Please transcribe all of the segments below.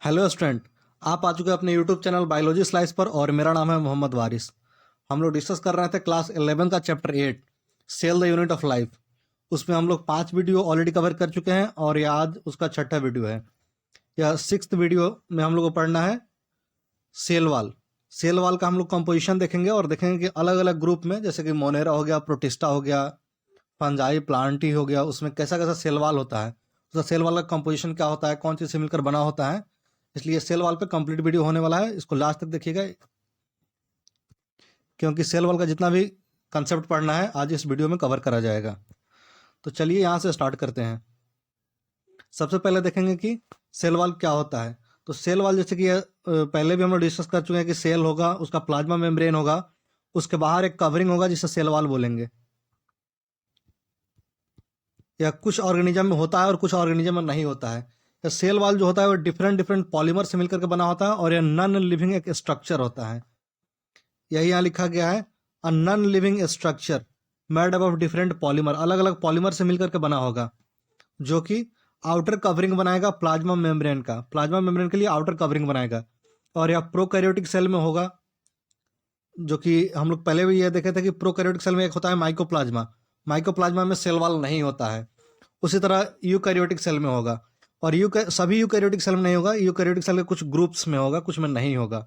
Hello student. आप आ चुके हैं अपने यूट्यूब चैनल बायोलॉजी स्लाइस पर और मेरा नाम है मोहम्मद वारिस। हम लोग डिस्कस कर रहे थे क्लास 11 का chapter 8 cell the unit of life. उसमें हम लोग 5 वीडियो ऑलरेडी कवर कर चुके हैं और ये आज उसका छठा वीडियो है। यह 6th वीडियो में हम लोग को पढ़ना है सेल वाल। सेल वाल का हम लोग कंपोजिशन देखेंगे और देखेंगे कि अलग अलग ग्रुप में, जैसे कि मोनेरा हो गया, प्रोटिस्टा हो गया, फंजाई प्लांटी हो गया, उसमें कैसा कैसा सेल वाल होता है, उसका सेल वाल का कंपोजिशन क्या होता है, कौन चीज़ से मिलकर बना होता है। इसलिए सेल वाल पे कंप्लीट वीडियो होने वाला है, इसको लास्ट तक देखिएगा क्योंकि सेल वाल का जितना भी कंसेप्ट पढ़ना है आज इस वीडियो में कवर करा जाएगा। तो चलिए यहाँ से स्टार्ट करते हैं। सबसे पहले देखेंगे कि सेल वाल क्या होता है। तो सेल वाल जैसे कि पहले भी हम लोग डिस्कस कर चुके हैं कि सेल होगा, उसका प्लाज्मा मेम्ब्रेन होगा, उसके बाहर एक कवरिंग होगा जिसे सेल वाल बोलेंगे। या कुछ ऑर्गेनिज्म में होता है और कुछ ऑर्गेनिज्म में नहीं होता है। या सेल वाल जो होता है वो डिफरेंट डिफरेंट पॉलीमर से मिलकर के बना होता है और यह नॉन लिविंग एक स्ट्रक्चर होता है। यही यहाँ लिखा गया है, a non living structure made up of different polymer, अलग अलग पॉलीमर से मिलकर के बना होगा, जो कि आउटर कवरिंग बनाएगा प्लाज्मा मेम्ब्रेन का, प्लाज्मा मेम्ब्रेन के लिए आउटर कवरिंग बनाएगा। और यह प्रोकैरियोटिक सेल में होगा, जो कि हम लोग पहले भी ये देखे थे कि प्रोकैरियोटिक सेल में एक होता है माइकोप्लाज्मा, माइकोप्लाज्मा में सेल वाल नहीं होता है। उसी तरह यूकैरियोटिक सेल में होगा, और सभी यूकैरियोटिक सेल में नहीं होगा, यूकैरियोटिक सेल के कुछ ग्रुप्स में होगा, कुछ में नहीं होगा,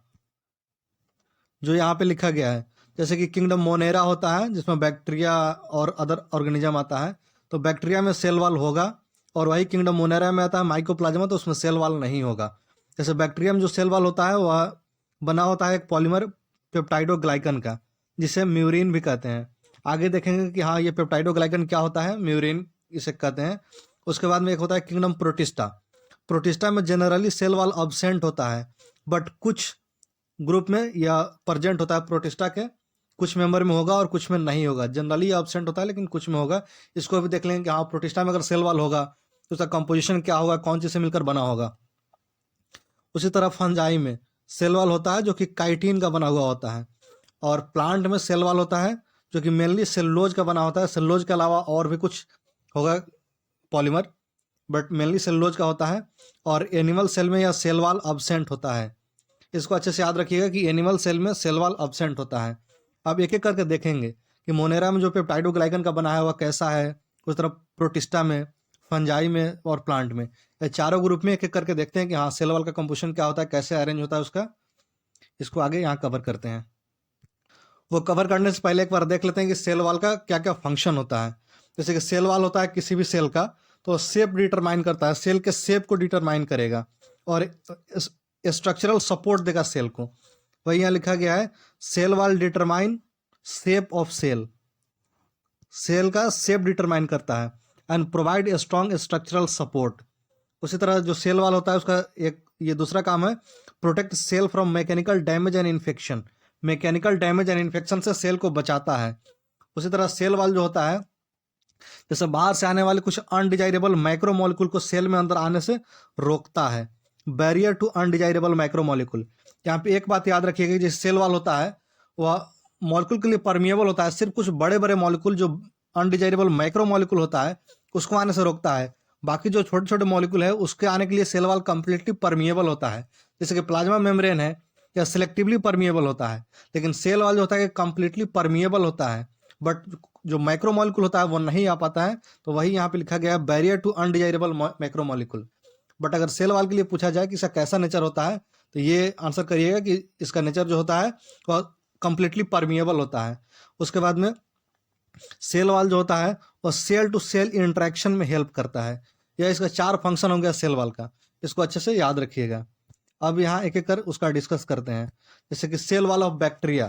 जो यहाँ पे लिखा गया है। जैसे कि किंगडम मोनेरा होता है जिसमें बैक्टीरिया और अदर ऑर्गेनिज्म आता है, तो बैक्टीरिया में सेल वाल होगा। और वही किंगडम मोनेरा में आता है माइकोप्लाज्मा, तो उसमें सेल वाल नहीं होगा। जैसे बैक्टीरिया में जो सेल वाल होता है वह बना होता है एक पॉलीमर पेप्टाइडोग्लाइकन का, जिसे म्यूरिन भी कहते हैं। आगे देखेंगे कि हाँ, ये पेप्टाइडोग्लाइकन क्या होता है, म्यूरिन इसे कहते हैं। उसके बाद में एक होता है किंगडम प्रोटिस्टा। प्रोटिस्टा में जनरली सेल वाल अब्सेंट होता है, बट कुछ ग्रुप में या प्रेजेंट होता है प्रोटिस्टा के, कुछ मेंबर में होगा और कुछ में नहीं होगा। जनरली अब्सेंट होता है लेकिन कुछ में होगा। इसको भी देख लेंगे कि हाँ, प्रोटिस्टा में अगर सेल वाल होगा तो उसका कंपोजिशन क्या होगा, कौन चीज से मिलकर बना होगा। उसी तरह फंजाई में सेल वाल होता है जो कि काइटिन का बना हुआ होता है, और प्लांट में सेल वाल होता है जो कि मेनली सेलुलोज का बना होता है। सेलुलोज के अलावा और भी कुछ होगा पॉलीमर, बट मेनली सेलुलोज का होता है। और एनिमल सेल में यह सेल वाल अब्सेंट होता है। इसको अच्छे से याद रखिएगा कि एनिमल सेल में सेल वाल अब्सेंट होता है। अब एक एक करके देखेंगे कि मोनेरा में जो पेप्टाइडोग्लाइकन का बना है वह कैसा है, उस तरह प्रोटिस्टा में, फंजाई में और प्लांट में। ये चारों ग्रुप में एक एक करके देखते हैं कि हाँ, सेल वाल का कंपोजिशन क्या होता है, कैसे अरेंज होता है उसका। इसको आगे यहाँ कवर करते हैं। वो कवर करने से पहले एक बार देख लेते हैं कि सेल वाल का क्या क्या फंक्शन होता है। जैसे कि सेल वाल होता है किसी भी सेल का, तो शेप डिटरमाइन करता है, सेल के शेप को डिटरमाइन करेगा और स्ट्रक्चरल सपोर्ट देगा सेल को। वही यहाँ लिखा गया है, cell wall determine shape of cell, cell का शेप डिटरमाइन करता है and provide a strong structural support. उसी तरह जो सेल वाल होता है उसका एक ये दूसरा काम है, protect cell from mechanical damage and infection, mechanical damage and infection से सेल को बचाता है। उसी तरह सेल वाल जो होता है, जैसे बाहर से आने वाले कुछ अनडिजायरेबल माइक्रोमोलिक्यूल को सेल में अंदर आने से रोकता है, बैरियर टू अनडिजायरेबल माइक्रोमोलिक्यूल। यहाँ पे एक बात याद रखिएगा, जैसे सेल वाल होता है वह मॉलिक्यूल के लिए परमिएबल होता है, सिर्फ कुछ बड़े बड़े मॉलिक्यूल जो अनडिजायरेबल माइक्रोमोलिक्यूल होता है उसको आने से रोकता है। बाकी जो छोटे छोटे मॉलिक्यूल है उसके आने के लिए सेल वाल कंप्लीटली परमिएबल होता है। जैसे कि प्लाज्मा मेम्ब्रेन है या सिलेक्टिवली परमिएबल होता है, लेकिन सेल वाल जो होता है कंप्लीटली परमिएबल होता है, बट जो माइक्रोमोलिक्यूल होता है वो नहीं आ पाता है। तो वही यहाँ पे लिखा गया है, barrier to undesirable micromolecule. But अगर सेल वाल के लिए पूछा जाए कि इसका कैसा नेचर होता है, तो ये आंसर करिएगा कि इसका नेचर जो होता है वह कंप्लीटली परमिएबल होता है। उसके बाद में सेल वाल जो होता है वह सेल टू सेल इंटरेक्शन में हेल्प करता है। यह इसका 4 फंक्शन हो गया सेल वाल का, इसको अच्छे से याद रखिएगा। अब यहाँ एक एक कर उसका डिस्कस करते हैं। जैसे कि cell wall of bacteria,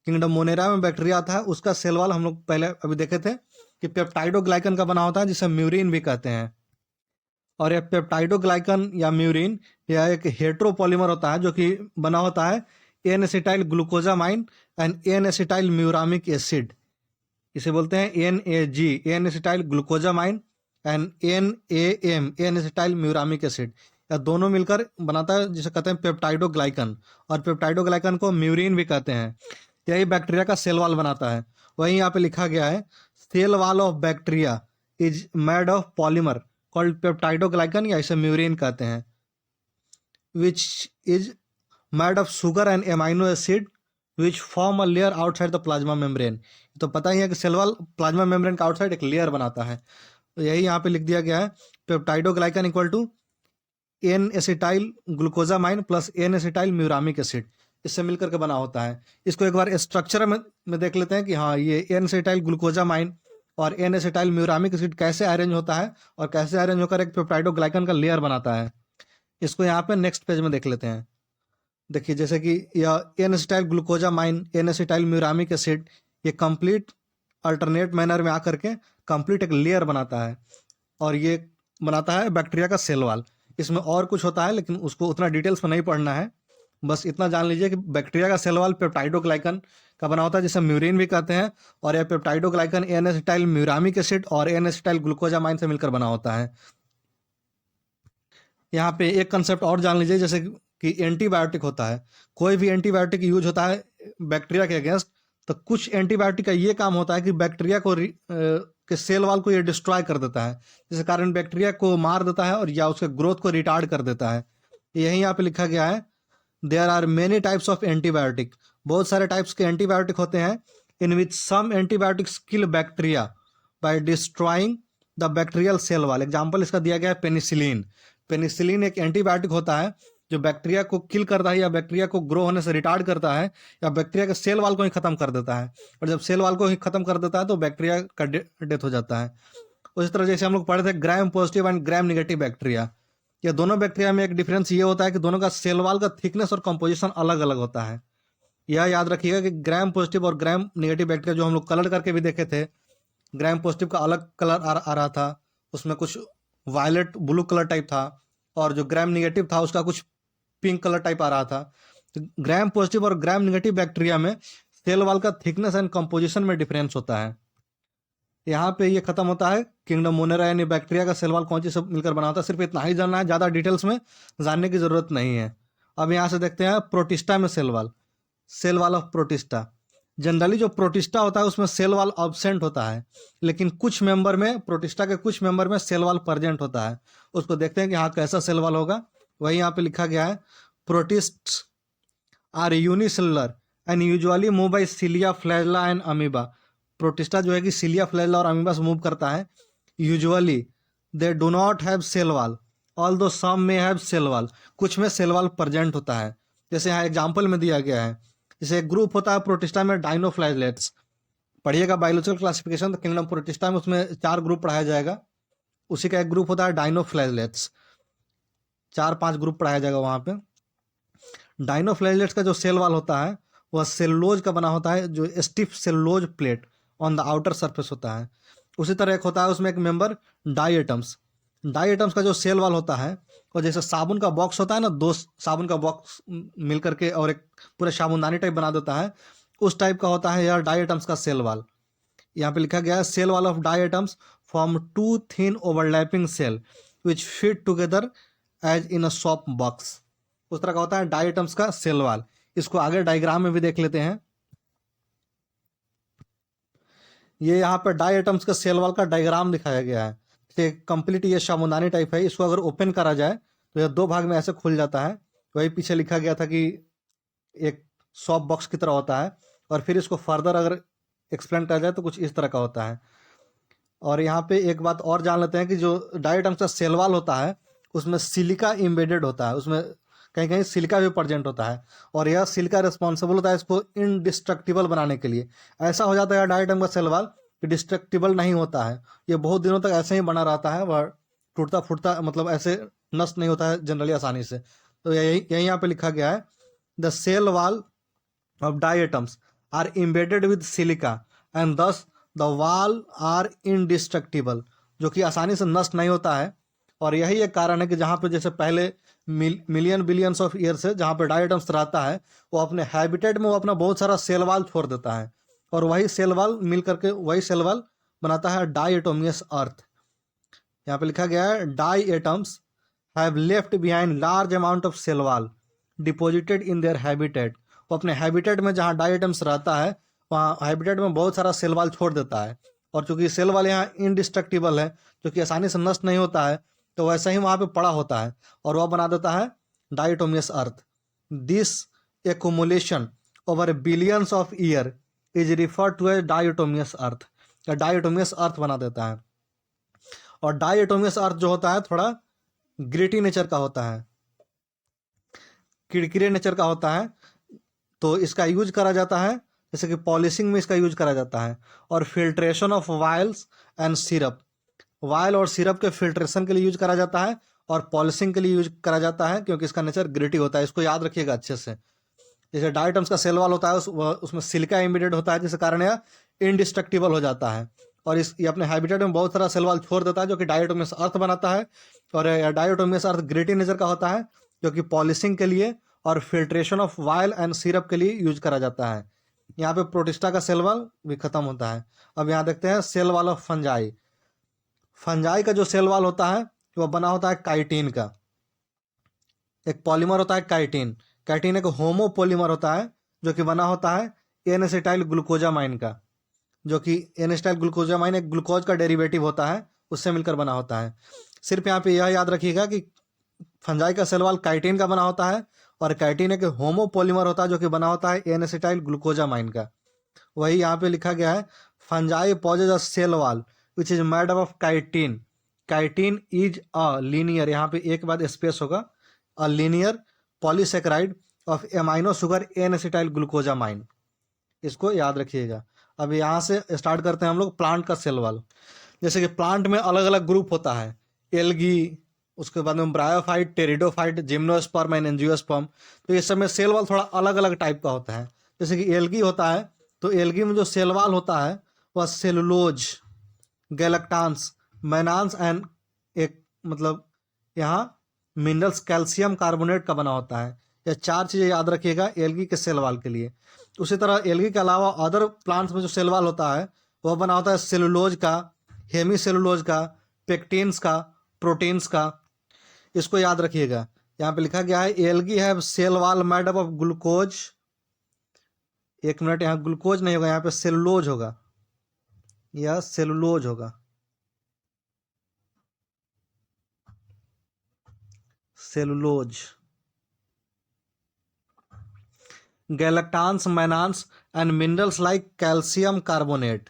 kingdom Monera में बैक्टीरिया आता है, उसका सेल वाल हम लोग पहले अभी देखे थे कि पेप्टाइडोग्लाइकन का बना होता है जिसे म्यूरिन भी कहते हैं। और यह पेप्टाइडोग्लाइकन या म्यूरिन यह एक हेट्रोपॉलीमर होता है जो कि बना होता है N acetyl glucosamine and N acetyl muramic acid. इसे बोलते हैं NAG, N acetyl glucosamine and NAM, N acetyl muramic acid. या दोनों मिलकर बनाता है जिसे कहते हैं पेप्टाइडोग्लाइकन, और पेप्टाइडोग्लाइकन को म्यूरिन भी कहते हैं। यही बैक्टीरिया का सेल वाल बनाता है। वहीं यहाँ पे लिखा गया है, cell wall of bacteria is made of polymer called peptidoglycan, या इसे म्यूरिन कहते हैं। which is made of sugar and amino acid which form a layer outside the plasma membrane। तो पता ही है कि सेल वॉल प्लाज्मा मेम्ब्रेन का outside एक लेयर बनाता है, तो यही यहाँ पे लिख दिया गया है। Peptidoglycan equal to N acetyl glucosamine plus N acetyl muramic acid, इससे मिलकर के बना होता है। इसको एक बार स्ट्रक्चर में देख लेते हैं कि हाँ ये एन एसिटाइल ग्लूकोजामाइन और एन एसिटाइल म्यूरामिक एसिड कैसे अरेंज होता है और कैसे अरेंज होकर एक पेप्टाइडोग्लाइकन का लेयर बनाता है। इसको यहाँ पे नेक्स्ट पेज में देख लेते हैं। देखिए जैसे कि यह N acetyl glucosamine N acetyl muramic acid ये कंप्लीट अल्टरनेट मैनर में आकर के कंप्लीट एक लेयर बनाता है और ये बनाता है बैक्टीरिया का सेल वॉल। इसमें और कुछ होता है लेकिन उसको उतना डिटेल्स में नहीं पढ़ना है, बस इतना जान लीजिए कि बैक्टीरिया का सेल वॉल पेप्टाइडोग्लाइकन का बना होता है जिसे म्यूरिन भी कहते हैं, और यह peptidoglycan N acetyl muramic acid और एन एसिटाइल ग्लूकोजामाइन से मिलकर बना होता है। यहाँ पे एक कंसेप्ट और जान लीजिए, जैसे कि एंटीबायोटिक होता है, कोई भी एंटीबायोटिक यूज होता है बैक्टीरिया के अगेंस्ट, तो कुछ एंटीबायोटिक का ये काम होता है कि बैक्टीरिया को के सेल वॉल को ये डिस्ट्रॉय कर देता है, जिसके कारण बैक्टीरिया को मार देता है और या उसके ग्रोथ को रिटार्ड कर देता है। यही यहाँ पे लिखा गया है, there are many types of antibiotic, बहुत सारे टाइप्स के एंटीबायोटिक होते हैं, in which some antibiotics kill bacteria by destroying the bacterial cell wall. Example इसका दिया गया है पेनिसिलिन। पेनिसिलिन एक एंटीबायोटिक होता है जो बैक्टीरिया को किल करता है या बैक्टीरिया को ग्रो होने से रिटार्ड करता है या बैक्टीरिया के सेल वाल को ही खत्म कर देता है, और जब सेल वाल को ही खत्म कर देता है तो बैक्टीरिया का डेथ हो जाता है। उसी तरह जैसे हम लोग पढ़े थे ग्राम positive and gram negative bacteria, ये दोनों बैक्टीरिया में एक डिफरेंस ये होता है कि दोनों का सेल वाल का थिकनेस और कंपोजिशन अलग अलग होता है। यह याद रखिएगा कि ग्राम पॉजिटिव और ग्राम निगेटिव बैक्टीरिया जो हम लोग कलर करके भी देखे थे, ग्राम पॉजिटिव का अलग कलर आ रहा था, उसमें कुछ वायलेट ब्लू कलर टाइप था, और जो ग्राम निगेटिव था उसका कुछ पिंक कलर टाइप आ रहा था। तो ग्राम पॉजिटिव और ग्राम निगेटिव बैक्टीरिया में सेल वॉल का थिकनेस एंड कंपोजिशन में डिफरेंस होता है। यहाँ पे ये खत्म होता है किंगडम मोनेरा यानी बैक्टीरिया का सेल वॉल कौन चीज से मिलकर बना होता है। सिर्फ इतना ही जानना है, ज़्यादा डिटेल्स में जानने की जरूरत नहीं है। अब यहाँ से देखते हैं प्रोटिस्टा में cell wall, cell wall of Protista. Generally जो प्रोटिस्टा होता है उसमें सेल वॉल एब्सेंट होता है, लेकिन कुछ मेंबर में, प्रोटिस्टा के कुछ मेंबर में सेल वॉल प्रेजेंट होता है। उसको देखते हैं कि हाँ कैसा सेल वॉल होगा। वही यहाँ पे लिखा गया है, protists are unicellular and usually move by cilia, flagella and amoeba. Protista जो है कि सिलिया, फ्लैजला और अमीबा से मूव करता है। Usually they do not have cell wall although some में हैव सेल वॉल, कुछ में सेल वॉल प्रेजेंट होता है। जैसे यहाँ एग्जाम्पल में दिया गया है, जैसे एक ग्रुप होता है प्रोटिस्टा में डाइनोफ्लैजलेट्स, पढ़िएगा बायोलॉजिकल क्लासिफिकेशन तो किंगडम प्रोटिस्टा में उसमें 4 ग्रुप पढ़ाया जाएगा, उसी का एक ग्रुप होता है डाइनोफ्लैजलेट्स, 4-5 ग्रुप पढ़ाया जाएगा वहाँ पे। डाइनोफ्लैजलेट्स का जो सेल वॉल होता है वह सेलुलोज का बना होता है, जो stiff cellulose plate on the outer surface होता है। उसी तरह एक होता है उसमें एक मेंबर डाइएटम्स। डाइएटम्स का जो सेल वॉल होता है और जैसे साबुन का बॉक्स होता है ना, 2 साबुन का बॉक्स मिल करके और एक पूरा साबुनदानी टाइप बना देता है, उस टाइप का होता है यार डाइएटम्स का सेल वॉल। यहाँ पे लिखा गया है, cell wall of diatoms form 2 thin overlapping cell which fit together as in a soap box. उस तरह का होता है डाइएटम्स का सेल वॉल। इसको आगे डायग्राम में भी देख लेते हैं। ये यहाँ पे डाइएटम्स का सेल वॉल का डायग्राम दिखाया गया है। कंप्लीट ये साबुनदानी टाइप है, इसको अगर ओपन करा जाए तो यह 2 भाग में ऐसे खुल जाता है। वही पीछे लिखा गया था कि एक सॉप बॉक्स की तरह होता है, और फिर इसको फर्दर अगर एक्सप्लेन करा जाए तो कुछ इस तरह का होता है। और यहाँ पे एक बात और जान लेते हैं कि जो डाइएटम्स का सेल वॉल होता है उसमें सिलिका इम्बेडेड होता है, उसमें कहीं कहीं सिलिका भी प्रेजेंट होता है, और यह सिलिका रिस्पॉन्सिबल होता है इसको इनडिस्ट्रक्टिबल बनाने के लिए। ऐसा हो जाता है डाइएटम का सेल वॉल कि डिस्ट्रक्टिबल नहीं होता है, ये बहुत दिनों तक ऐसे ही बना रहता है, वह टूटता फूटता मतलब ऐसे नष्ट नहीं होता है जनरली आसानी से। तो यही यहाँ पे लिखा गया है, the cell wall of diatoms are embedded with silica and thus the wall are indestructible, जो कि आसानी से नष्ट नहीं होता है। और यही एक कारण है कि जहाँ पे जैसे पहले मिलियन बिलियंस ऑफ ईयर से जहाँ पे डाइएटम्स रहता है, वो अपने हैबिटेट में वो अपना बहुत सारा सेल वॉल छोड़ देता है, और वही सेल वॉल मिल करके वही सेल वॉल बनाता है डाइएटोमियस अर्थ। यहाँ पे लिखा गया है, diatoms have left behind large amount of cell wall deposited in their habitat. वो अपने हैबिटेट में जहाँ डाइएटम्स रहता है वहाँ हैबिटेट में बहुत सारा सेल वॉल छोड़ देता है, और चूंकि सेल वॉल यहाँ इनडिस्ट्रक्टिबल है, जो कि आसानी से नष्ट नहीं होता है, तो वैसा ही वहाँ पे पड़ा होता है और वह बना देता है diatomeous earth. This accumulation over billions of year is referred to as diatomeous earth, या diatomeous earth बना देता है। और diatomeous earth जो होता है थोड़ा ग्रिटी नेचर का होता है, किरकिरे नेचर का होता है, तो इसका यूज करा जाता है, जैसे कि पॉलिशिंग में इसका यूज करा जाता है, और filtration of oils and syrup, oil और सिरप के फिल्ट्रेशन के लिए यूज करा जाता है, और पॉलिशिंग के लिए यूज करा जाता है, क्योंकि इसका नेचर ग्रिटी होता है। इसको याद रखिएगा अच्छे से। जैसे डायटम्स का सेल वॉल होता है उसमें सिलिका एम्बेडेड होता है, जिसके कारण यह इनडिस्ट्रक्टिबल हो जाता है, और ये अपने हैबिटेट में बहुत सारा सेल वॉल छोड़ देता है, जो कि डायटोमियस अर्थ बनाता है। और डायटोमियस अर्थ ग्रिटी नेचर का होता है, जो कि पॉलिशिंग के लिए और filtration of while and syrup के लिए यूज करा जाता है। यहाँ पे प्रोटिस्टा का सेल वॉल भी खत्म होता है। अब यहाँ देखते हैं cell wall of fungi. Fungi का जो सेल वॉल होता है वो बना होता है काइटिन का। एक पॉलीमर होता है काइटिन। काइटिन एक होमोपोलीमर होता है, जो कि बना होता है एन एसिटाइल ग्लूकोजामाइन का, जो कि एन एसिटाइल ग्लूकोजामाइन एक ग्लूकोज का डेरिवेटिव होता है, उससे मिलकर बना होता है। सिर्फ यहाँ पे यह याद रखिएगा कि फंजाई का सेल वॉल काइटिन का बना होता है, और काइटिन एक होमोपोलीमर होता है, जो कि बना होता है एन एसिटाइल ग्लूकोजामाइन का। वही यहाँ पे लिखा गया है, fungi possess a cell wall which is made up of chitin. Chitin is a linear, यहाँ पे एक बाद स्पेस होगा, a linear polysaccharide of amino sugar N acetyl glucosamine. इसको याद रखिएगा। अब यहाँ से स्टार्ट करते हैं हम लोग प्लांट का सेल वॉल। जैसे कि प्लांट में अलग अलग ग्रुप होता है, एल्गी, उसके बाद में bryophyte, pteridophyte, gymnosperm and angiosperm. तो ये सब में सेल वॉल थोड़ा अलग अलग टाइप का होता है। जैसे कि एल्गी होता है, तो एल्गी में जो सेल वॉल होता है वह सेलुलोज, गैलेक्टांस, मैनांस एंड एक मतलब यहाँ मिनरल्स कैल्शियम कार्बोनेट का बना होता है। यह चार चीज़ें याद रखिएगा एल्गी के सेल वॉल के लिए। उसी तरह एल्गी के अलावा अदर प्लांट्स में जो सेल वॉल होता है वह बना होता है सेलुलोज का, हेमी सेलुलोज का, पेक्टिन्स का, प्रोटीन्स का। इसको याद रखिएगा। यहाँ पे लिखा गया है algae have cell wall made up of glucose. एक मिनट, यहाँ ग्लूकोज नहीं होगा, यहाँ पे सेलुलोज होगा, यह सेलुलोज होगा, cellulose. Galactans, mannans and minerals like calcium carbonate.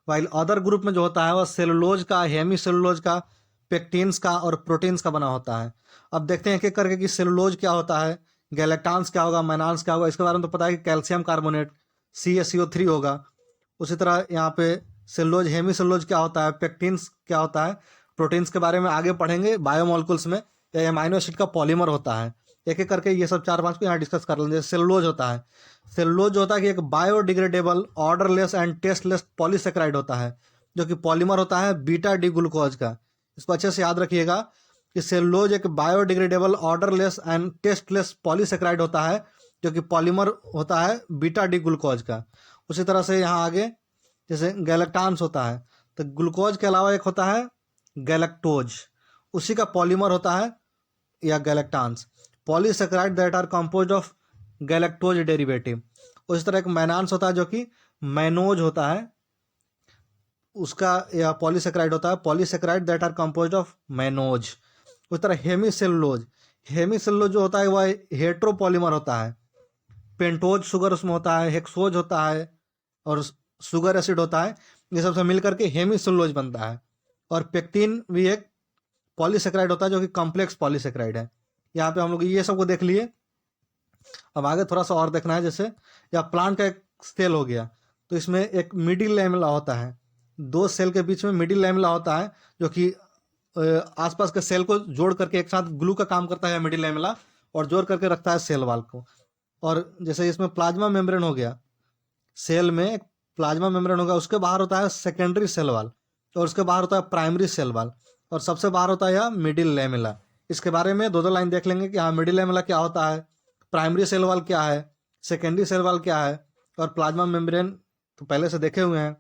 While other group में जो होता है वह सेलुलोज का, हेमी सेलुलोज का, पेक्टिन्स का और प्रोटीन्स का बना होता है। अब देखते हैं एक एक करके कि सेलुलोज क्या होता है, गैलेक्टांस क्या होगा, मैनांस क्या होगा। इसके बारे में तो पता है कि कैल्शियम कार्बोनेट CaCO3 होगा। उसी तरह यहाँ पे सेलुलोज, हेमी सेलुलोज क्या होता है, पेक्टिन्स क्या होता है, प्रोटीन्स के बारे में आगे पढ़ेंगे बायोमोलिकुल्स में। या एमाइनो एसिड का पॉलीमर होता है। एक एक करके ये सब चार पांच को यहाँ डिस्कस कर लेंगे। सेलुलोज होता है, सेलुलोज होता है कि एक biodegradable, odourless and tasteless polysaccharide होता है, जो कि पॉलीमर होता है बीटा डी ग्लूकोज का। इसको अच्छे से याद रखिएगा कि सेलुलोज एक biodegradable, odourless and tasteless polysaccharide होता है, जो कि पॉलीमर होता है बीटा डी ग्लूकोज का। उसी तरह से यहाँ आगे जैसे गैलेक्टांस होता है, तो ग्लूकोज के अलावा एक होता है गैलेक्टोज, उसी का पॉलीमर होता है या galactans. Polysaccharide that are composed of galactose derivative. उसी तरह एक मैनांस होता है, जो कि मैनोज होता है, उसका या पॉलीसेकेराइड होता है, polysaccharide that are composed of mannose. उसी तरह हेमी सेलुलोज, हेमी सेलुलोज जो होता है वह हेट्रोपॉलीमर होता है। पेंटोज शुगर उसमें होता है, हेक्सोज होता है और शुगर एसिड होता है। ये सबसे मिलकर के हेमी सेलुलोज बनता है। और पेक्टिन भी एक पॉलीसेकेराइड होता है, जो कि कॉम्प्लेक्स पॉलीसेकेराइड है। यहाँ पे हम लोग ये सब को देख लिए। अब आगे थोड़ा सा और देखना है। जैसे या प्लांट का एक सेल हो गया, तो इसमें एक मिडिल लैमेला होता है, दो सेल के बीच में मिडिल लैमेला होता है, जो कि आसपास के सेल को जोड़ करके एक साथ ग्लू का काम करता है मिडिल लैमेला, और जोड़ करके रखता है सेल वॉल को। और जैसे इसमें प्लाज्मा मेम्ब्रेन हो गया, सेल में एक प्लाज्मा मेम्ब्रेन होगा, उसके बाहर होता है सेकेंडरी सेल वॉल, और उसके बाहर होता है प्राइमरी सेल वॉल, और सबसे बाहर होता है यह मिडिल लैमेला। इसके बारे में दो दो लाइन देख लेंगे कि हाँ मिडिल लैमेला क्या होता है, प्राइमरी सेल वॉल क्या है, सेकेंडरी सेल वॉल क्या है, और प्लाज्मा मेम्ब्रेन तो पहले से देखे हुए हैं।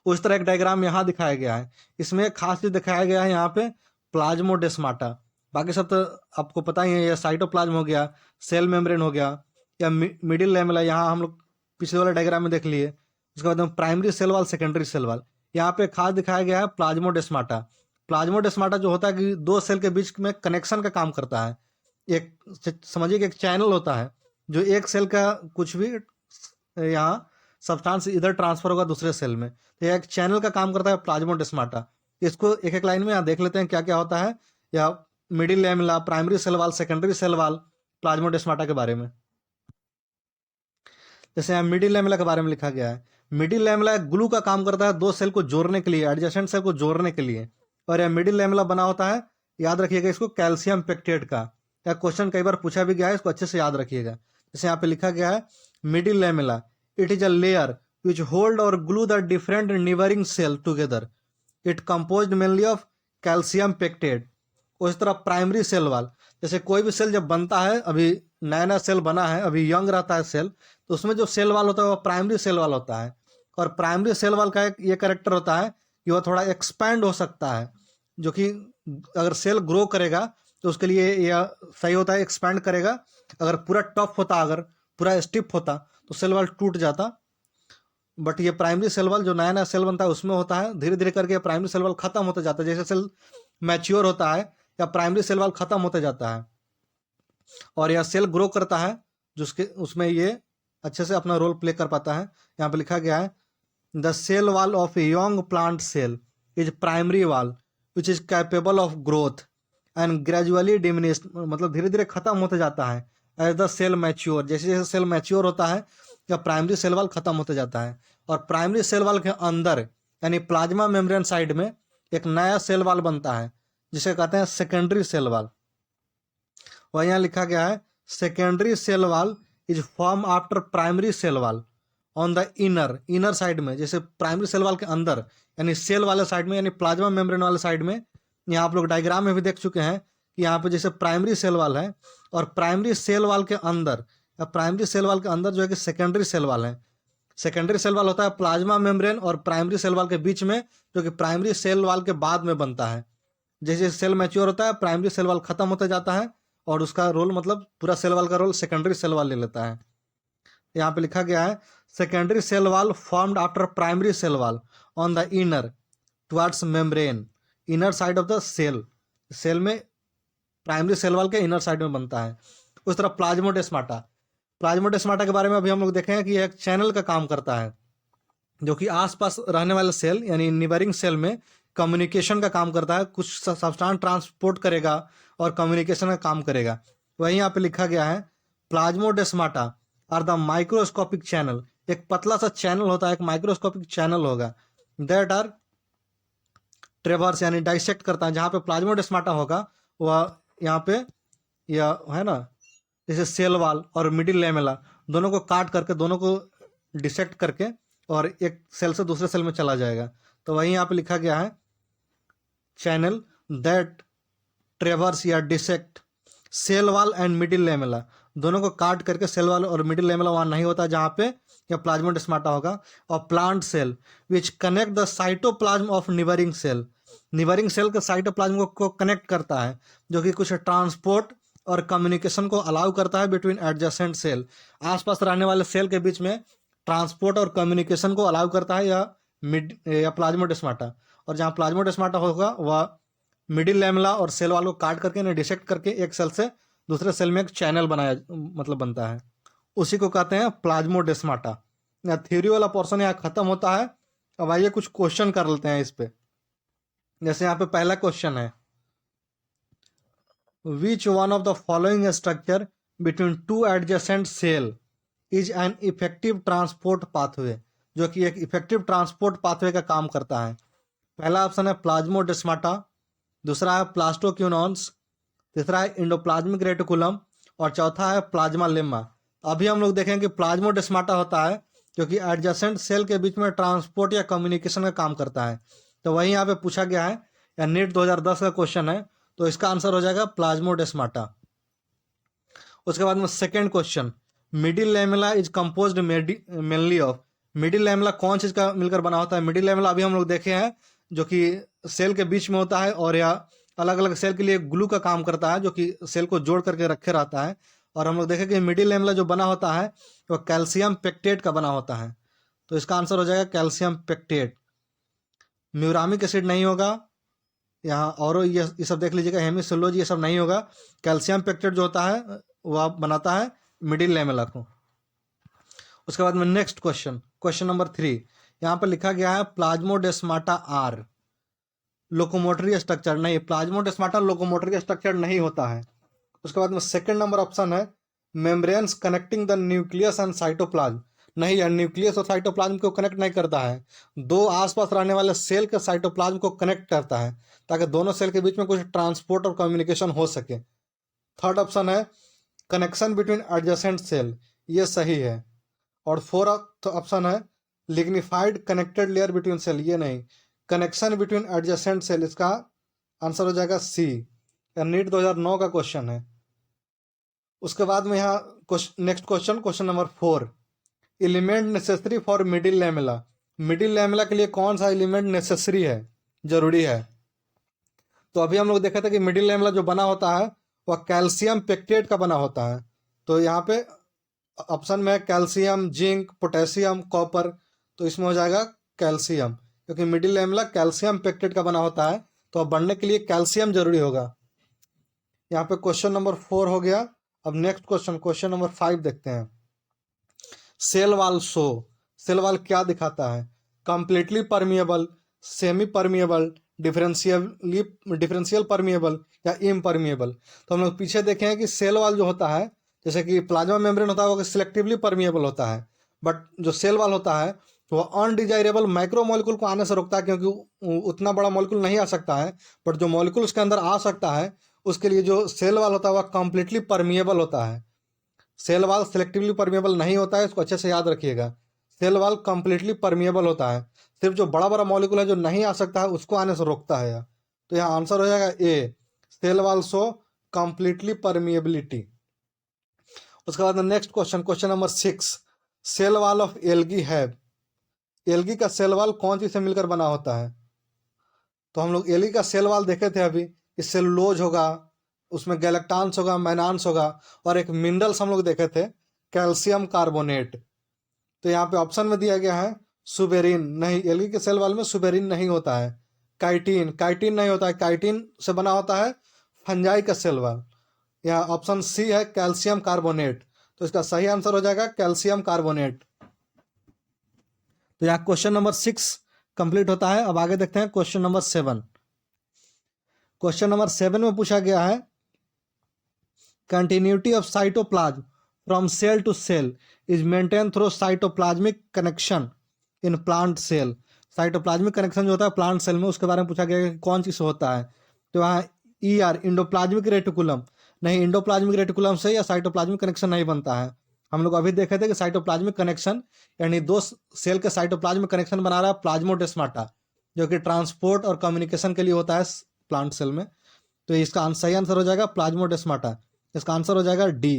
उस तरह एक डायग्राम यहाँ दिखाया गया है। इसमें एक खास चीज दिखाया गया है यहाँ पे प्लाज्मोडेस्माटा। बाकी सब तो आपको पता ही है, यह साइटोप्लाज्म हो गया, सेल मेम्ब्रेन हो गया, या मिडिल लैमेला यहाँ हम लोग पिछले वाले डायग्राम में देख लिए। उसके बाद में primary cell wall, secondary cell wall. यहाँ पे खास दिखाया गया है प्लाज्मोडेस्माटा। प्लाज्मोडेस्माटा जो होता है कि दो सेल के बीच में कनेक्शन का काम करता है। एक समझिए कि एक चैनल होता है जो एक सेल का कुछ भी यहाँ सब्सटेंस इधर ट्रांसफर होगा दूसरे सेल में, तो यह एक चैनल का काम करता है प्लाज्मोडेस्माटा। इसको एक एक लाइन में यहाँ देख लेते हैं क्या क्या होता है, या middle lamella, primary cell wall, secondary cell wall, plasmodesmata के बारे में। जैसे यहाँ मिडिल लैमेला के बारे में लिखा गया है, मिडिल लैमेला एक ग्लू का काम करता है दो सेल को जोड़ने के लिए, एडजेसेंट सेल को जोड़ने के लिए। और यह मिडिल लैमेला बना होता है, याद रखिएगा इसको, कैल्शियम पेक्टेट का। यह क्वेश्चन कई बार पूछा भी गया है, इसको अच्छे से याद रखिएगा। जैसे यहाँ पे लिखा गया है middle lamella, it is a layer which hold और glue the different neighbouring cell together, it composed mainly of calcium pectate. उस तरह प्राइमरी सेल वाल, जैसे कोई भी सेल जब बनता है, अभी नया नया सेल बना है, अभी यंग रहता है सेल, तो उसमें जो सेल वाल होता है वो प्राइमरी सेल वाल होता है। और प्राइमरी सेल वाल का एक ये कैरेक्टर होता है कि वह थोड़ा एक्सपैंड हो सकता है, जो कि अगर सेल ग्रो करेगा तो उसके लिए यह सही होता है, एक्सपैंड करेगा। अगर पूरा टफ होता, अगर पूरा स्टिफ होता तो सेल वाल टूट जाता। बट ये प्राइमरी सेल वाल जो नया नया सेल बनता है उसमें होता है, धीरे धीरे करके प्राइमरी सेल वाल खत्म होते जाता है। जैसे सेल मैच्योर होता है या प्राइमरी सेल वाल खत्म होते जाता है, और यह सेल ग्रो करता है जिसके उसमें ये अच्छे से अपना रोल प्ले कर पाता है। यहाँ पे लिखा गया है the cell wall of a young plant cell is primary wall which is capable of growth and gradually diminish, मतलब धीरे धीरे खत्म होते जाता है एज द सेल मैच्योर। जैसे जैसे सेल मैच्योर होता है या प्राइमरी सेल वाल खत्म होते जाता है। और प्राइमरी सेल वाल के अंदर यानी प्लाज्मा मेम्ब्रेन साइड में एक नया सेल वाल बनता है जिसे कहते हैं सेकेंडरी सेल वाल। वह यहाँ लिखा गया है secondary cell wall is form after primary cell wall on the inner side में। जैसे प्राइमरी सेल वाल के अंदर यानी सेल वाले साइड में, यानी प्लाज्मा मेम्ब्रेन वाले साइड में, यहाँ आप लोग डायग्राम में भी देख चुके हैं कि यहाँ पे जैसे प्राइमरी सेल वाल है, और प्राइमरी सेल वाल के अंदर या प्राइमरी सेल वाल के अंदर जो है कि सेकेंडरी सेल वाल है। सेकेंडरी सेल वाल होता है प्लाज्मा मेम्ब्रेन और प्राइमरी सेल वाल के बीच में, जो कि प्राइमरी सेल वाल के बाद में बनता है। जैसे जैसे सेल मैच्योर होता है प्राइमरी सेल वाल खत्म होते जाता है, और उसका रोल मतलब पूरा सेल वाल का रोल सेकेंडरी सेल वाल ले लेता है। यहाँ पे लिखा गया है secondary cell wall formed after primary cell wall on the inner towards membrane, inner side of the cell. Cell में प्राइमरी सेल वाल के इनर साइड में बनता है। उस तरह प्लाज्मोडेस्माटा, प्लाज्मोडेस्माटा के बारे में अभी हम लोग देखें कि यह एक चैनल का काम करता है, जो कि आसपास रहने वाले सेल यानी निबरिंग सेल में कम्युनिकेशन का काम करता है, कुछ सब्सटेंस ट्रांसपोर्ट करेगा और कम्युनिकेशन का काम करेगा। वहीं यहाँ पे लिखा गया है plasmodesmata are the microscopic channel, एक पतला सा चैनल होता है, एक माइक्रोस्कोपिक चैनल होगा, दैट आर ट्रेवर्स यानी डाइसेक्ट करता है। जहाँ पे प्लाज्मोडेस्माटा होगा वह यहाँ पे यह है ना, जैसे सेल वाल और मिडिल लैमेला दोनों को काट करके, दोनों को डिसेक्ट करके और एक सेल से दूसरे सेल में चला जाएगा। तो वहीं यहाँ पे लिखा गया है चैनल दैट ट्रेवर्स या dissect cell wall and middle lamella, दोनों को काट करके सेल वाल और मिडिल लैमेला वहाँ नहीं होता जहाँ पे या प्लाज्मोडेस्माटा होगा। और plant cell which connect the cytoplasm of neighbouring cell, neighbouring cell के साइटोप्लाज्म को कनेक्ट करता है, जो कि कुछ ट्रांसपोर्ट और कम्युनिकेशन को अलाउ करता है बिटवीन एडजेसेंट सेल, आसपास रहने वाले सेल के बीच में ट्रांसपोर्ट और कम्युनिकेशन को अलाउ करता है या प्लाज्मोडेस्माटा। और जहाँ प्लाज्मोडेस्माटा होगा वह मिडिल लैमेला और सेल वाल को काट करके ना डिसेक्ट करके एक सेल से दूसरे सेल में एक चैनल बनाया मतलब बनता है, उसी को कहते हैं प्लाज्मोडेस्माटा। या थ्योरी वाला पोर्शन यहाँ खत्म होता है। अब आइए कुछ क्वेश्चन कर लेते हैं इस पे। जैसे यहाँ पे पहला क्वेश्चन है which one of the following structure between two adjacent cell is an effective transport pathway, जो कि एक इफेक्टिव ट्रांसपोर्ट पाथवे का काम करता है। पहला ऑप्शन है प्लाज्मोडेस्माटा, दूसरा है प्लास्टोक्यूनॉन्स, तीसरा है इंडोप्लाज्मिक रेटिकुलम, और चौथा है प्लाज्मा लेम्मा। अभी हम लोग देखें कि प्लाज्मोडेस्माटा होता है जो कि एडजेसेंट सेल के बीच में ट्रांसपोर्ट या कम्युनिकेशन का काम करता है। तो वही यहाँ पे पूछा गया है, या नीट 2010 का क्वेश्चन है, तो इसका आंसर हो जाएगा प्लाज्मोडेस्माटा। उसके बाद में second question, middle lamella is composed mainly of, middle lamella कौन चीज का मिलकर बना होता है? मिडिल लैमेला अभी हम लोग देखे हैं जो कि सेल के बीच में होता है, और या अलग अलग सेल के लिए ग्लू का काम करता है, जो कि सेल को जोड़ करके रखे रहता है। और हम लोग देखें कि मिडिल लैमेला जो बना होता है वो कैल्शियम पेक्टेट का बना होता है। तो इसका आंसर हो जाएगा कैल्शियम पेक्टेट। म्यूरामिक एसिड नहीं होगा, यहाँ और ये सब देख लीजिएगा, हेमिसेलुलोज ये सब नहीं होगा। कैल्शियम पेक्टेट जो होता है वह बनाता है मिडिल लैमेला को। उसके बाद में नेक्स्ट क्वेश्चन, क्वेश्चन नंबर 3, यहाँ पर लिखा गया है प्लाज्मोडेस्माटा आर लोकोमोटरी स्ट्रक्चर। नहीं, प्लाज्मोडेस्माटा लोकोमोटरी स्ट्रक्चर नहीं होता है। उसके बाद में सेकंड नंबर ऑप्शन है membranes connecting the nucleus and cytoplasm. नहीं यार, न्यूक्लियस और साइटोप्लाज्म को कनेक्ट नहीं करता है, दो आसपास रहने वाले सेल के साइटोप्लाज्म को कनेक्ट करता है ताकि दोनों सेल के बीच में कुछ ट्रांसपोर्ट और कम्युनिकेशन हो सके। थर्ड ऑप्शन है कनेक्शन बिटवीन एडजेसेंट सेल, ये सही है। और फोर्थ ऑप्शन है lignified connected layer between cell, ये नहीं। कनेक्शन बिटवीन एडजेसेंट सेल, इसका आंसर हो जाएगा सी। नीट 2009 का क्वेश्चन है। उसके बाद में यहाँ next question, question number 4, element necessary for middle lamella. Middle lamella के लिए कौन सा एलिमेंट नेसेसरी है, जरूरी है? तो अभी हम लोग देखा था कि मिडिल लैमेला जो बना होता है वह कैल्शियम पेक्टेट का बना होता है। तो यहाँ पे ऑप्शन में कैल्शियम, जिंक, पोटेशियम, कॉपर, तो इसमें हो जाएगा कैल्शियम, क्योंकि मिडिल लैमेला कैल्शियम पेक्टेट का बना होता है, तो अब बनने के लिए कैल्शियम जरूरी होगा। यहाँ पे क्वेश्चन नंबर 4 हो गया। अब नेक्स्ट क्वेश्चन, क्वेश्चन नंबर 5 देखते हैं। Cell wall show, cell wall क्या दिखाता है? Completely permeable, semi permeable, differential permeable या इम्परमिएबल। तो हम लोग पीछे देखे हैं कि सेल वाल जो होता है, जैसे कि प्लाज्मा मेम्ब्रेन होता है वो सिलेक्टिवली परमिएबल होता है, बट जो सेल वाल होता है वो अनडिजायरेबल माइक्रो मॉलिक्यूल को आने से रोकता है, क्योंकि उतना बड़ा मॉलिक्यूल नहीं आ सकता है, बट जो मॉलिक्यूल उसके अंदर आ सकता है उसके लिए जो सेल वाल होता है वह कंप्लीटली परमिएबल होता है। सेल वाल सिलेक्टिवली परमिएबल नहीं होता है, इसको अच्छे से याद रखिएगा। सेल वाल कंप्लीटली परमिएबल होता है, सिर्फ जो बड़ा बड़ा मॉलिक्यूल है जो नहीं आ सकता है उसको आने से रोकता है। तो यहाँ आंसर हो जाएगा A, cell wall show completely permeability. उसके बाद next question, question number 6, cell wall of algae have. Algae का सेल वाल कौन चीज से मिलकर बना होता है? तो हम लोग एल्गी का सेल वाल देखे थे अभी, कि सेलुलोज होगा, उसमें गैलेक्टान्स होगा, मैनान्स होगा, और एक मिनरल्स हम लोग देखे थे कैल्शियम कार्बोनेट। तो यहाँ पे ऑप्शन में दिया गया है सुबेरिन। नहीं, एल्गी के सेल वाल में सुबेरिन नहीं होता है। काइटिन, काइटिन नहीं होता है, काइटिन से बना होता है फंजाई का सेल वाल। यहाँ ऑप्शन सी है कैल्शियम कार्बोनेट, तो इसका सही आंसर हो जाएगा कैल्शियम कार्बोनेट। तो यहाँ क्वेश्चन नंबर 6 कंप्लीट होता है। अब आगे देखते हैं क्वेश्चन नंबर 7। क्वेश्चन नंबर 7 में पूछा गया है continuity of cytoplasm from cell to cell is maintain through cytoplasmic connection in plant cell. Cytoplasmic connection जो होता है प्लांट सेल में, उसके बारे में पूछा गया है कि कौन चीज होता है। तो यहाँ ई आर, इंडोप्लाज्मिक रेटिकुलम। नहीं, इंडोप्लाज्मिक रेटिकुलम से या साइटोप्लाज्मिक कनेक्शन नहीं बनता है। हम लोग अभी देखे थे कि साइटोप्लाज्मिक कनेक्शन यानी दो सेल के साइटोप्लाज्मिक कनेक्शन बना रहा है प्लाज्मोडेस्माटा, जो कि ट्रांसपोर्ट और कम्युनिकेशन के लिए होता है प्लांट सेल में। तो इसका सही आंसर हो जाएगा प्लाज्मोडेस्माटा। इसका आंसर हो जाएगा D.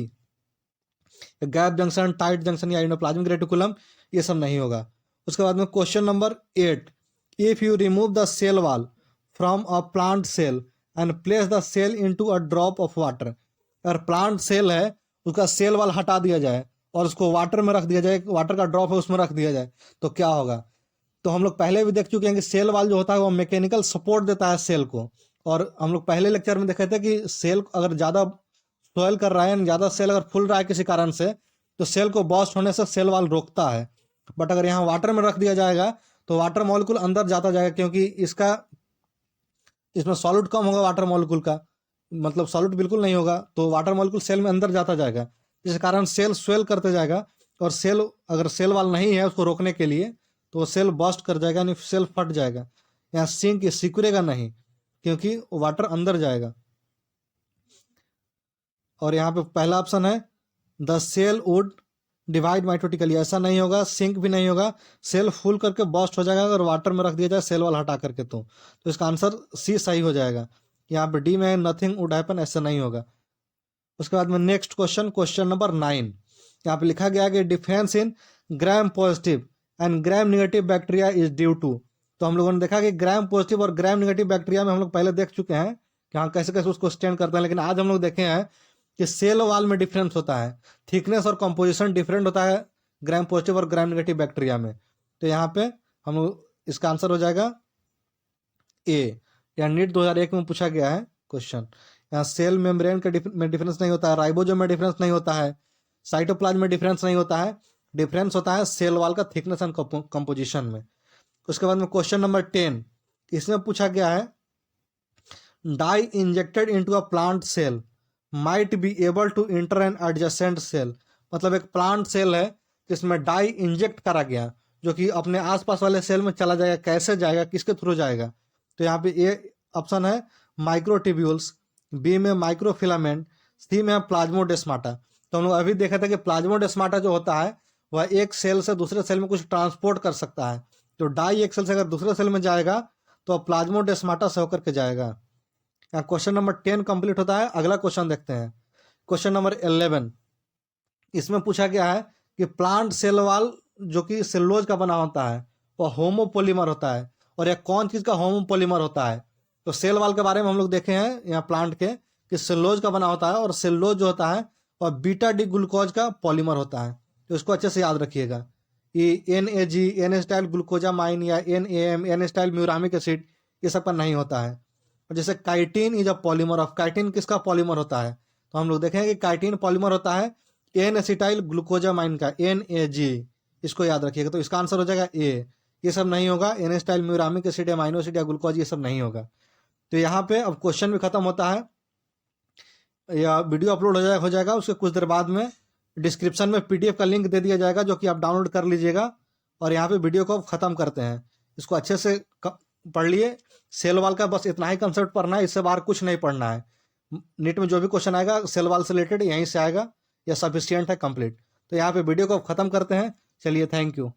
Gap junction, tight junction या इंडोप्लाज्मिक रेटिकुलम ये सब नहीं होगा। उसके बाद में question number 8, if you remove the cell wall from a plant cell and place the cell into a drop of water. अगर प्लांट सेल है उसका सेल वाल हटा दिया जाए और उसको वाटर में रख दिया जाए, वाटर का ड्रॉप है उसमें रख दिया जाए, तो क्या होगा? तो हम लोग पहले भी देख चुके हैं कि सेल वाल जो होता है वो मैकेनिकल सपोर्ट देता है सेल को। और हम लोग पहले लेक्चर में देखे थे कि सेल अगर ज़्यादा स्वेल कर रहा है, ज़्यादा सेल अगर फूल रहा है किसी कारण से, तो सेल को बर्स्ट होने से सेल वाल रोकता है। बट अगर यहाँ वाटर में रख दिया जाएगा तो वाटर मॉलिक्यूल अंदर जाता जाएगा, क्योंकि इसमें सॉलिड कम होगा वाटर मॉलिक्यूल का, मतलब सॉलिड बिल्कुल नहीं होगा, तो वाटर मॉलिक्यूल सेल में अंदर जाता जाएगा, जिस कारण सेल स्वेल करते जाएगा। और सेल अगर सेल वाल नहीं है उसको रोकने के लिए तो वो सेल बर्स्ट कर जाएगा, यानी सेल फट जाएगा। यहाँ सिकुड़ेगा नहीं, क्योंकि वाटर अंदर जाएगा। और यहाँ पे पहला ऑप्शन है the cell would divide mitotically, ऐसा नहीं होगा, सिंक भी नहीं होगा, सेल फुल करके बर्स्ट हो जाएगा अगर वाटर में रख दिया जाए सेल वाल हटा करके। तो इसका आंसर सी सही हो जाएगा। यहाँ पे डी में नथिंग वुड हैपन, ऐसा नहीं होगा। उसके बाद में नेक्स्ट क्वेश्चन, क्वेश्चन नंबर 9, यहाँ पे लिखा गया है कि difference in gram positive and gram negative bacteria is due to. तो हम लोगों ने देखा कि ग्राम पॉजिटिव और ग्राम निगेटिव बैक्टीरिया में हम लोग पहले देख चुके हैं कि हाँ कैसे कैसे उसको स्टैंड करते हैं, लेकिन आज हम लोग देखे हैं कि सेल वाल में डिफरेंस होता है, थिकनेस और कंपोजिशन डिफरेंट होता है ग्राम पॉजिटिव और ग्राम नेगेटिव बैक्टीरिया में। तो यहाँ पे हम लोग इसका आंसर हो जाएगा ए, या नीट 2001 में पूछा गया है क्वेश्चन। यहाँ सेल मेम्ब्रेन के में डिफरेंस नहीं होता है, राइबोसोम में डिफरेंस नहीं होता है, साइटोप्लाज्म में डिफरेंस नहीं होता है, डिफरेंस होता है सेल वॉल का थिकनेस एंड कंपोजिशन में। उसके बाद में क्वेश्चन नंबर 10, इसमें पूछा गया है dye injected into a plant cell might be able to enter an adjacent cell. मतलब एक प्लांट सेल है जिसमें डाई इंजेक्ट करा गया जो कि अपने आसपास वाले सेल में चला जाएगा, कैसे जाएगा, किसके थ्रू जाएगा। तो यहाँ पे ए ऑप्शन है माइक्रोट्यूब्यूल्स, बी में माइक्रोफिलामेंट, सी में प्लाज्मोडेस्माटा। तो हम लोग अभी देखा था कि प्लाज्मोडेस्माटा जो होता है वह एक सेल से दूसरे सेल में कुछ ट्रांसपोर्ट कर सकता है। तो डाई एक सेल से अगर दूसरे सेल में जाएगा तो प्लाज्मोडेस्माटा से होकर के जाएगा। यहाँ क्वेश्चन नंबर 10 कंप्लीट होता है। अगला क्वेश्चन देखते हैं, क्वेश्चन नंबर 11। इसमें पूछा गया है कि प्लांट सेल वॉल जो कि सेलुलोज का बना होता है वह होमोपोलीमर होता है, और यह कौन चीज का होमोपोलीमर होता है। तो सेल वॉल के बारे में हम लोग देखे हैं यहाँ प्लांट के कि सेलुलोज का बना होता है, और सेलुलोज जो होता है वह बीटा डी ग्लूकोज का पॉलीमर होता है। तो इसको अच्छे से याद रखिएगा। ये NAG, एन स्टाइल ग्लूकोजामाइन या NAM, N acetyl muramic acid, ये सब का नहीं होता है। और जैसे chitin is a polymer of, chitin किसका पॉलीमर होता है। तो हम लोग देखेंगे कि काइटिन पॉलीमर होता है एन एसिटाइल ग्लूकोजामाइन का, NAG। इसको याद रखिएगा। तो इसका आंसर हो जाएगा ए। ये सब नहीं होगा, N acetyl muramic acid, amino acid या ग्लूकोज, ये सब नहीं होगा। तो यहाँ पे अब क्वेश्चन भी खत्म होता है, या वीडियो अपलोड हो जाएगा उसके कुछ देर बाद में डिस्क्रिप्शन में PDF का लिंक दे दिया जाएगा जो कि आप डाउनलोड कर लीजिएगा। और यहाँ पे वीडियो को ख़त्म करते हैं। इसको अच्छे से पढ़ लिए। सेल वॉल का बस इतना ही कंसेप्ट पढ़ना है, इससे बाहर कुछ नहीं पढ़ना है। नीट में जो भी क्वेश्चन आएगा सेल वॉल से रिलेटेड यहीं से आएगा, या सफिशियंट है, कंप्लीट। तो यहाँ पे वीडियो को ख़त्म करते हैं। चलिए, थैंक यू।